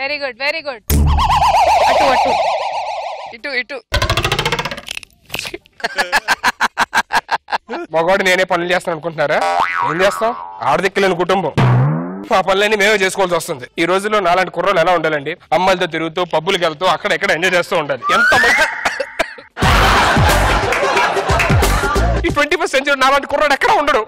Very good very good. అటు అటు ఇటు ఇటు. మగవాడు నేనే పనులు చేస్తాను అనుకుంటున్నారా? ఏం చేస్తాం, ఆడదిక్కలేని కుటుంబం, ఆ పనులన్నీ మేమే చేసుకోవాల్సి వస్తుంది. ఈ రోజుల్లో నాలాంటి కుర్రోళ్ళు ఎలా ఉండాలండి? అమ్మాయిలతో తిరుగుతూ పబ్బులకి వెళ్తూ అక్కడ ఎక్కడ ఎంజాయ్ చేస్తూ ఉండాలి. ఎంత ఈ 21st century నాలాంటి కుర్రాడు ఎక్కడ ఉండడు.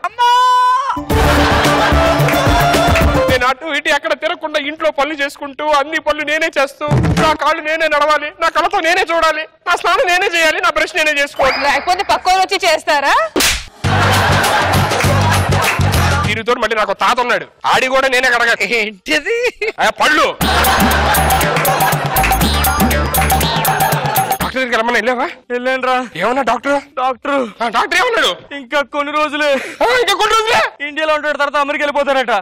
నేను అటు ఇటు ఎక్కడ తిరగకుండా ఇంట్లో పనులు చేసుకుంటూ అన్ని పనులు నేనే చేస్తూ, నా కాళ్ళు నేనే నడవాలి, నా కళ్ళతో నేనే చూడాలి, నా స్నానం నేనే చేయాలి, నా బ్రష్ నేనే చేసుకోవాలి. లేకపోతే పక్కన వచ్చి చేస్తారా? తిరుగుతూ మళ్ళీ నాకు తాత ఉన్నాడు, ఆడి కూడా నేనే కడగాలి. ఏంటిది? పళ్ళు. డాక్టర్ దగ్గరికి రమ్మని వెళ్ళావా? వెళ్ళాను రా. ఏమన్నా డాక్టర్? డాక్టర్ ఏమన్నాడు? ఇంకా కొన్ని రోజులే ఇండియాలో ఉంటాడు, తర్వాత అమెరికా వెళ్ళిపోతారట.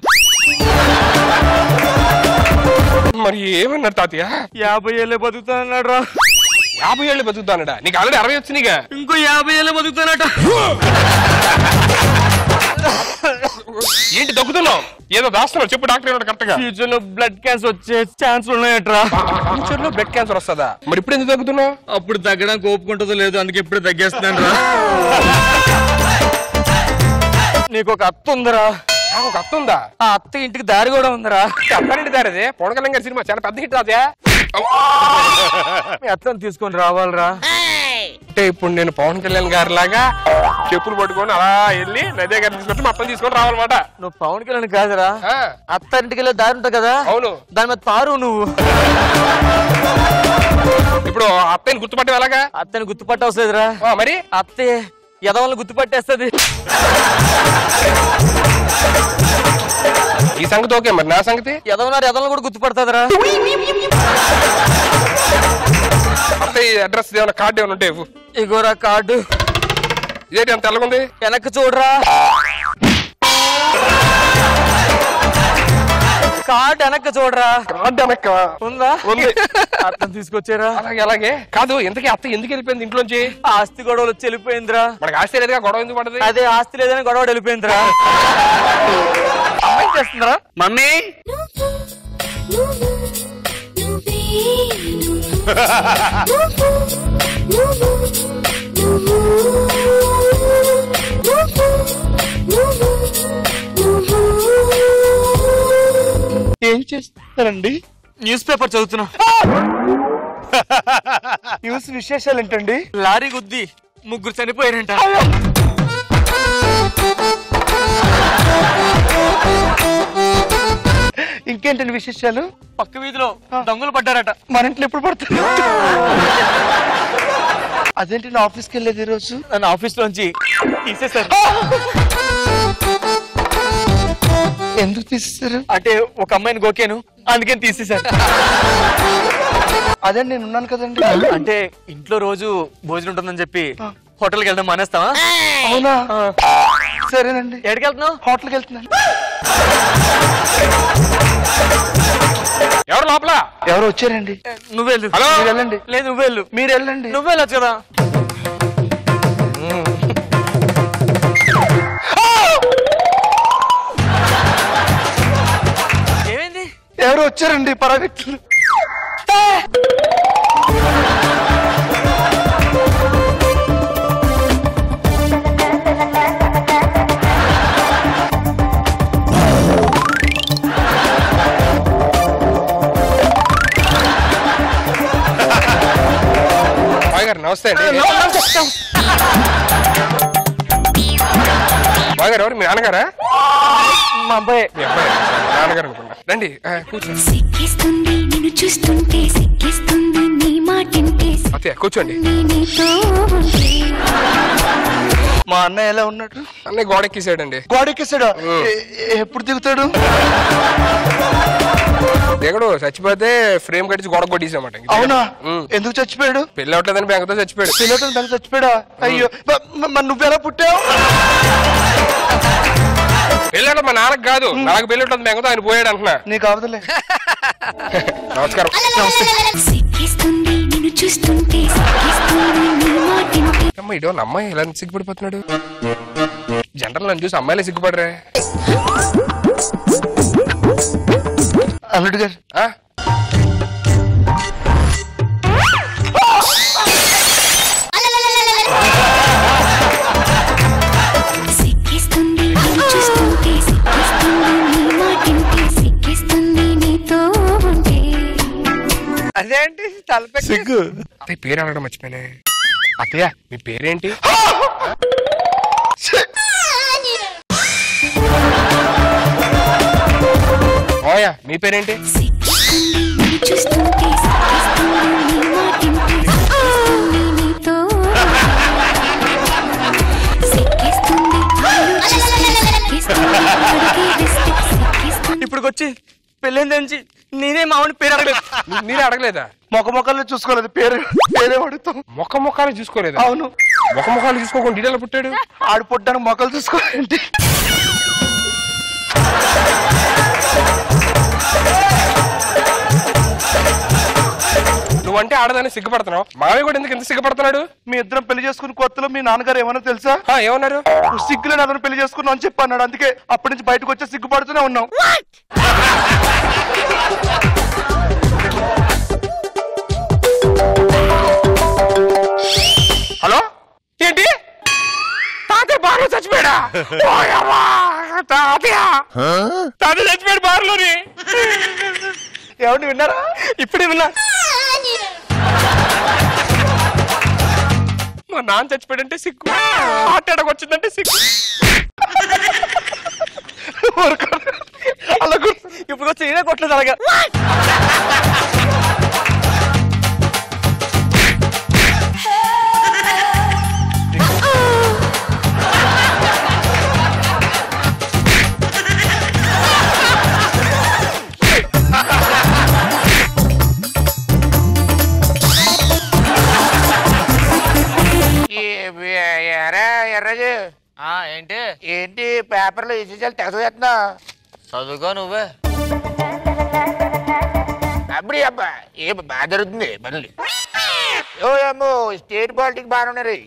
మరి ఏమన్నాడు తాతయ్య? 50 ఏళ్ళే బతుకుతానన్నాడు రా. 50 ఏళ్ళు బతుకుతానడా? నీకు ఆల్రెడీ 60 వచ్చినాయిగా. ఇంకో 50 ఏళ్ళే బతుకుతానట. ఏంటి దగ్గుతున్నావు? ఏదో దాస్తున్నావు, చెప్పు డాక్టర్ ఏమన్నా కరెక్ట్ గా. ఫ్యూచర్ లో బ్లడ్ క్యాన్సర్ వచ్చే ఛాన్స్ ఉన్నాయట్రా. ఫ్యూచర్ లో బ్లడ్ క్యాన్సర్ వస్తుందా? మరి ఇప్పుడు ఎందుకు దగ్గుతున్నావు? అప్పుడు తగ్గడానికి ఓపుకుంటుందో లేదు, అందుకే ఇప్పుడు తగ్గేస్తున్నాను రా. నీకు ఒక అత్త ఉందరా? నాకు ఒక అత్త ఉందా? ఆ అత్త ఇంటికి దారి కూడా ఉందరా. అత్తారింటి దారి అదే. పవన్ కళ్యాణ్ గారి సినిమా చాలా పెద్ద హిట్ అదే. మీ అత్తని తీసుకొని రావాలరా. అంటే ఇప్పుడు నేను పవన్ కళ్యాణ్ గారి లాగా చెప్పులు పట్టుకొని అలా వెళ్ళి నదే గారిని తీసుకొచ్చి మొత్తం తీసుకొని రావాలన్నమాట. నువ్వు పవన్ కళ్యాణ్ కాదురా, అత్తారింటికి వెళ్ళే దారి ఉంటుంది కదా. అవును. దాని మీద తారు నువ్వు. ఇప్పుడు అత్తని గుర్తుపట్టే ఎలాగా? అత్తని గుర్తుపట్టవసలేదురా. మరి అత్తే ఎదవల్ని గుర్తుపట్టేస్తుంది. ఈ సంగతి ఓకే, మరి నా సంగతి? ఎదవనారు ఎదవల్ని కూడా గుర్తుపడుతుందిరా. అత్తయ్య అడ్రస్ ఏమైనా కార్డు ఏమైనా ఉంటే ఇగోరా కార్డు. ఇదేంటి అంత తెల్లగుంది? వెనక్కి చూడరా. కార్డు వెనక్కి చూడరా. కార్డు వెనక్క ఉందా? ఉంది. అర్థం తీసుకొచ్చారా? అలాగే అలాగే. కాదు, ఇంతకీ అత్త ఎందుకు వెళ్ళిపోయింది ఇంట్లోంచి? ఆస్తి గొడవలు వచ్చి వెళ్ళిపోయిందిరా. మనకి ఆస్తి లేదుగా, గొడవ ఎందుకు పడుతుంది? అదే ఆస్తి లేదని గొడవ వెళ్ళిపోయిందిరా. అమ్మాయి చేస్తుందిరా. మమ్మీ ఏం చేస్తారండి? న్యూస్ పేపర్ చదువుతున్నా. న్యూస్ విశేషాలు ఏంటండి? లారీ గుద్ది 3 చనిపోయారంట. ఇంకేంటండి విశేషాలు? పక్క వీధిలో దొంగలు పడ్డారట. మన ఇంట్లో ఎప్పుడు పడుతుంది? అదేంటి, నా ఆఫీస్కి వెళ్ళేది ఈ రోజు. నన్ను ఆఫీస్ లోంచి తీసేశారు. ఎందుకు తీసేశారు? అంటే ఒక అమ్మాయిని గోకేను, అందుకని తీసేశారు. అదే నేను ఉన్నాను కదండి. అంటే ఇంట్లో రోజు భోజనం ఉంటుందని చెప్పి హోటల్కి వెళ్ళడం మానేస్తావా? అవునా? సరేనండి. ఎక్కడికి వెళ్తున్నావు? హోటల్కి వెళ్తున్నాను. ఎవరు లోపల? ఎవరు వచ్చారండి? నువ్వు వెళ్ళు. హలో, మీరు వెళ్ళండి. లేదు నువ్వు వెళ్ళు. మీరు వెళ్ళండి. నువ్వు వెళ్ళొచ్చు కదా. ఏమైంది? ఎవరు వచ్చారండి? పరాగట్టులు. నమస్తే అండి. బాగారు ఎవరు? మీ నాన్నగారా? మా అబ్బాయి. మీ అబ్బాయి నాన్నగారు అనుకున్నా. రండి కూర్చోండి. అత్తయ్య కూర్చోండి. మా అన్నయ్య ఎలా ఉన్నాడు? అన్నయ్య గోడెక్కేసాడండి. గోడెక్కేసాడు? ఎప్పుడు దిగుతాడు? దిగడు, చచ్చిపోతే ఫ్రేమ్ కట్టించి గోడ కొట్టేసామాట. అవునా? ఎందుకు చచ్చిపోయాడు? పెళ్లి అవట్లేదని బెంగతో చచ్చిపోయాడు. పిల్లతో దానికి చచ్చిపోయాడా? అయ్యో, మరి నువ్వెలా పుట్టావు? పెళ్ళాడు మా నాన్నకు కాదు, నాకు పెళ్లి ఉంటుంది బెంగతో ఆయన పోయాడు అంటున్నా. నీకు అవదులే. నమస్కారం. అమ్మ ఇడో అమ్మాయి ఎలా సిగ్గుపడిపోతున్నాడు? జనరల్ నన్ను చూసి అమ్మాయిలే సిగ్గుపడరే. అల్లుడు గారు తలపెట్టి సిగ్గు అత్తయ్య పేరు అడగడం మర్చిపోయానే. అత్తయ్య మీ పేరేంటి? ఓయా మీ పేరేంటి? ఇప్పుడు వచ్చి పెళ్ళైందని నేనే మామూలు పేరు అడగలేదు. మీరే అడగలేదా? మొక్కలు చూసుకోలేదు, పేరే అడుగుతాం. మొక్కలు చూసుకోలేదా? అవును, మొక్కలు చూసుకోకుండా డీటెయిల్ పుట్టాడు. ఆడు పుట్టాను మొక్కలు చూసుకోలేంటి. నువ్వంటే ఆడదాన్ని సిగ్గుపడుతున్నావు, మావయ్య కూడా ఎందుకు ఎంత సిగ్గుపడుతున్నాడు? మీ ఇద్దరం పెళ్లి చేసుకుని కొత్తలో మీ నాన్నగారు ఏమన్నా తెలుసా? ఏమన్నారు? సిగ్గులేని అతను పెళ్లి చేసుకున్నావు అని చెప్పి అన్నాడు. అందుకే అప్పటి నుంచి బయటకు వచ్చే సిగ్గుపడుతూనే ఉన్నాం. హలో, ఏంటి తాతయ్య బార్లో చచ్చిపోయాడా? తాతయ్య చచ్చిపోయాడు బార్లోని. ఏమండి విన్నారా? ఇప్పుడే విన్నా. మా నాన్న చచ్చిపోయాడంటే సిగ్గు, హార్ట్ అటాక్ వచ్చిందంటే సిగ్గు. అలా ఇప్పుడు వచ్చి నేనే కొట్టలేదు అలాగా. ఎర్రజు ఏంటి ఏంటి పేపర్లో విశేషాలు తెగచేస్తున్నా? చదువుకో నువ్వే. అప్పుడు అబ్బా ఏ బాగా జరుగుతుంది పనులు. ఓ అమ్మో, స్టేట్ పాలిటిక్స్ బాగానే ఉన్నాయి,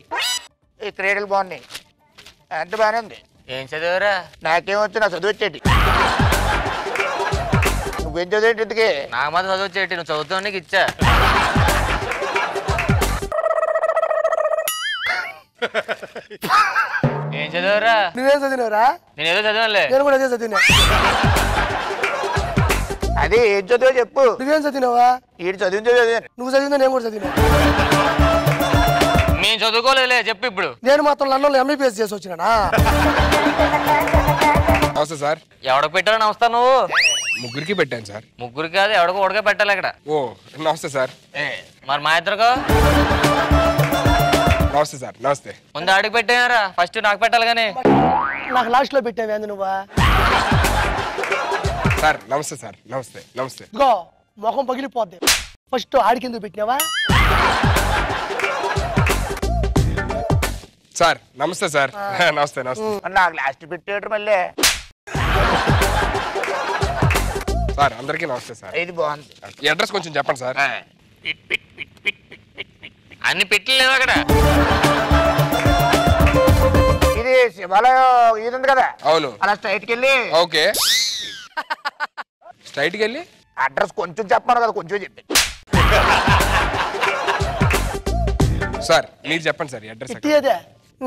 ఈ క్రీడలు బాగున్నాయి, అంత బాగానే ఉంది. ఏం చదివారా? నాకేమొచ్చు, నా చదువు వచ్చేటి. నువ్వేం చదివేంటి ఇంతకీ? నాకు మాత్రం చదువు వచ్చేటి, నువ్వు చదువుతావు నీకు ఇచ్చా. ఏం చదివారా? నువ్వేం చదివినవరా? నేను ఏదో చదివానులే. నేను కూడా అదే చదివినా. అదే ఏం చదువు చెప్పు. నువ్వేం చదివినావా? ఈడు చదివాను. నువ్వు చదివిందా? నేను కూడా చదివినా. మేము చదువుకోలేదులే, చెప్పు ఇప్పుడు. నేను మాత్రం లండన్లో ఎంబీబీఎస్ చేసి వచ్చినా. నమస్తే సార్. ఎవడకు పెట్టారో నమస్తా నువ్వు? ముగ్గురికి పెట్టాను సార్. ముగ్గురు కాదు, ఎవడకు ఒకటిగా పెట్టాలి ఇక్కడ. ఓ నమస్తే సార్. మరి మా ఇద్దరుకో నమస్తే సార్. నమస్తే. ముందు ఆడికి పెట్టారా, ఫస్ట్ నాకు పెట్టాలి కానీ. నాకు లాస్ట్ లో పెట్టావే నువ్వా? సార్ నమస్తే సార్. నమస్తే నమస్తే. గో మొఖం పగిలిపోద్ది. ఫస్ట్ ఆడికి ఎందుకు పెట్టినావా? సార్ నమస్తే సార్. నమస్తే నమస్తే. నాకు లాస్ట్ పెట్టేయటం మళ్ళీ. సార్ అందరికీ నమస్తే సార్. ఇది బాగుంది. ఈ అడ్రస్ కొంచెం చెప్పండి సార్. అన్ని పెట్టలేవు అక్కడ. ఇది శివాలయం ఇది ఉంది కదా? అవును. అలా స్ట్రైట్కి వెళ్ళి. ఓకే, స్ట్రైట్కి వెళ్ళి అడ్రస్ కొంచెం చెప్పమను కదా, కొంచెం చెప్పి. సార్ మీరు చెప్పండి సార్. ఈ అడ్రస్ ఇదే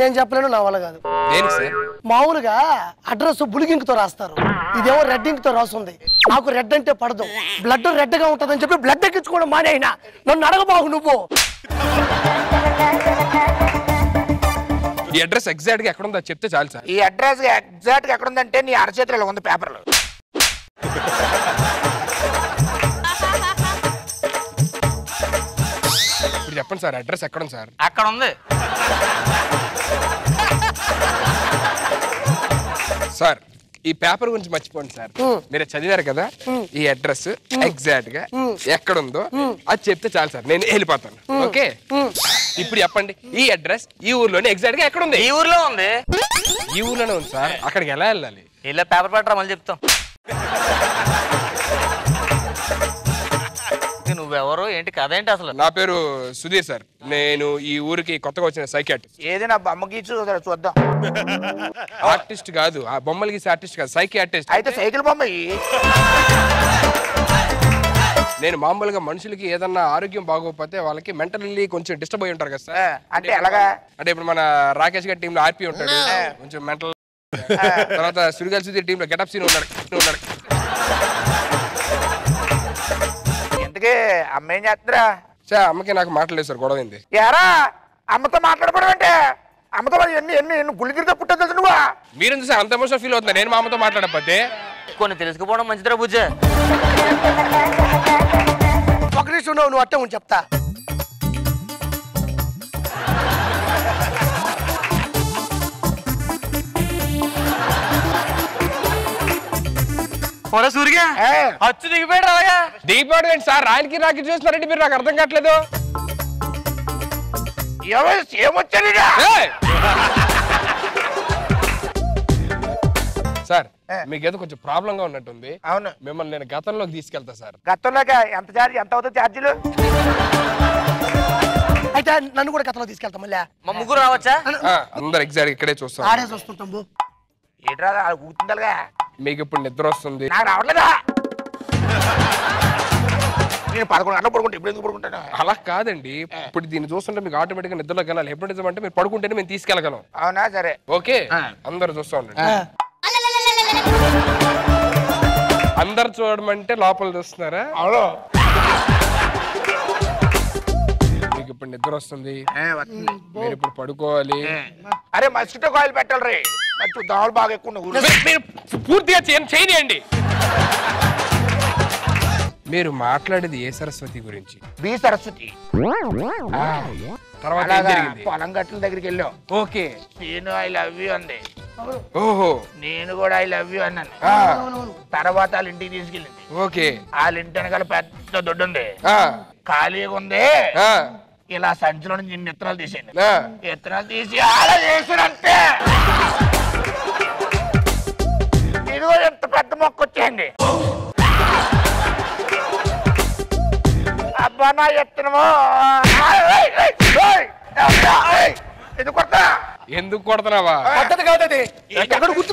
నేను చెప్పలేను, నా వల్ల కాదు. దేనికి సార్? మామూలుగా అడ్రస్ బులిగింగ్ తో రాస్తారు, ఇదేమో రెడ్ ఇంక్ తో రాస్తుంది. నాకు రెడ్ అంటే పడదు, బ్లడ్ రెడ్ గా ఉంటదని చెప్పి బ్లడ్ ఎక్కించుకోవడం మానేయినా. నన్ను అడగబాగు నువ్వు. ఈ అడ్రస్ ఎగ్జాక్ట్ గా ఎక్కడ ఉందో చెప్తే చాలు సార్. ఈ అడ్రస్ ఎగ్జాక్ట్ గా ఎక్కడ ఉందంటే నీ అరచేతిలో ఉంది పేపర్లో. ఇప్పుడు చెప్పండి సార్, అడ్రస్ ఎక్కడ ఉంది సార్? అక్కడ ఉంది సార్. ఈ పేపర్ గురించి మర్చిపోండి సార్. మీరు చదివారు కదా, ఈ అడ్రస్ ఎగ్జాక్ట్ గా ఎక్కడ ఉందో అది చెప్తే చాలు సార్, నేను వెళ్ళిపోతాను. ఓకే, ఇప్పుడు చెప్పండి ఈ అడ్రస్ ఈ ఊర్లోనే ఎగ్జాక్ట్ గా ఎక్కడ ఉంది? ఈ ఊర్లో ఉంది. ఈ ఊర్లోనే ఉంది సార్. అక్కడికి ఎలా వెళ్ళాలి? ఇలా పేపర్ పట్టరా, మళ్ళీ చెప్తాం. నువ్వెవరు, ఏంటి కథ ఏంటి అసలు? నా పేరు సుధీర్ సార్. నేను ఈ ఊరికి కొత్తగా వచ్చిన సైకియాట్రిస్ట్. ఏది నా బొమ్మకి చూద్దాం. ఆర్టిస్ట్ కాదు, ఆ బొమ్మలు గీసే ఆర్టిస్ట్ కాదు, సైకియాట్రిస్ట్. అయితే సైకిల్ బొమ్మ. నేను మామూలుగా మనుషులకి ఏదన్నా ఆరోగ్యం బాగోకపోతే వాళ్ళకి మెంటల్లీ కొంచెం డిస్టర్బ్ అయి ఉంటారు కదా సార్. అంటే ఎలాగా? అంటే ఇప్పుడు మన రాకేష్ గారి టీంలో ఆర్పి ఉంటాడు, కొంచెం మెంటల్. తర్వాత సుడిగాలి సుధీర్ టీంలో గెటప్ సీన్ ఉన్నాడు. ఇంతకీ అమ్మ ఏం చేస్తారా? సార్ అమ్మకి నాకు మాట్లాడలేదు సార్, గొడవ అయింది. ఎరా అమ్మతో మాట్లాడకూడదు అంటే అమ్మతో ఎన్ని గుళ్ళగిరితో పుట్టా తెలుసు నువ్వు. మీరెందుకు సార్ అంత ఎమోషనల్ ఫీల్ అవుతున్నారు నేను మా అమ్మతో మాట్లాడకపోతే? కొన్ని తెలుసుకుపోవడం మంచిదిరా బుజ్జ. ఒక నిమిషం నువ్వు అట్టే ఉండి చెప్తా. పొర సూరిగా అచ్చు దిగిపోయాడు రాగా. దిగిపోయాడు ఏంటి సార్? ఆయనకి నాకు చూస్తున్నారంటే మీరు, నాకు అర్థం కావట్లేదు. ఏమొచ్చాడు సార్ మీకేదో కొంచెం ప్రాబ్లం గా ఉన్నట్టుంది. అవును, మిమ్మల్ని నేను గతంలోకి తీసుకెళ్తా సార్. గతంలోకి ఎంత ఛార్జ్, ఎంత అవుతుంది ఛార్జీలు? అయితే నన్ను కూడా కథలో తీసుకెళ్తాం మళ్ళీ. మా ముగ్గురు రావచ్చా? అందరు ఎగ్జాక్ట్ ఇక్కడే చూస్తాం. ఆడేసి వస్తుంటాం. ఏంట్రా కూర్చుండాలిగా. మీకు ఇప్పుడు నిద్ర వస్తుంది. నాకు రావట్లేదా? నేను 11 గంటలు పడుకుంటా, ఇప్పుడు ఎందుకు పడుకుంటాను? అలా కాదండి, ఇప్పుడు దీన్ని చూస్తుంటే మీకు ఆటోమేటిక్ గా నిద్రలోకి వెళ్ళాలి. హిప్నోటిజం అంటే మీరు పడుకుంటేనే మేము తీసుకెళ్ళగలం. అవునా? సరే ఓకే, అందరు చూస్తా ఉండండి. అందరు చూడమంటే లోపల చూస్తున్నారా? అవును. మీకు ఇప్పుడు నిద్ర వస్తుంది, మీరు ఇప్పుడు పడుకోవాలి. అరే మస్కిటో కాయిల్ పెట్టాలి రే, మంచి దోమలు బాగా ఎక్కువ. మీరు పూర్తిగా చేయండి. మీరు మాట్లాడేది ఏ సరస్వతి గురించి? బి సరస్వతి. తర్వాత ఏం జరిగింది? పొలం గట్ల దగ్గరికి వెళ్ళాం. ఓకే, నేను ఐ లవ్ యూ అంది. ఓహో, నేను కూడా ఐ లవ్ యూ అన్నాను. తర్వాత వాళ్ళ ఇంటికి తీసుకెళ్ళింది. ఓకే, వాళ్ళ ఇంటి వెనకాల పెద్ద దొడ్డు ఉంది, ఖాళీగా ఉంది. ఇలా సంచిలో నుంచి నిన్న విత్తనాలు తీసేయండి. విత్తనాలు తీసి అలా చేసినంటే ఇదిగో ఎంత పెద్ద మొక్క వచ్చేయండి. అబ్బా నా విత్తనము ఎందుకు కొడతావా? పద్ధతి కాదు అది. ఎక్కడ గుర్తు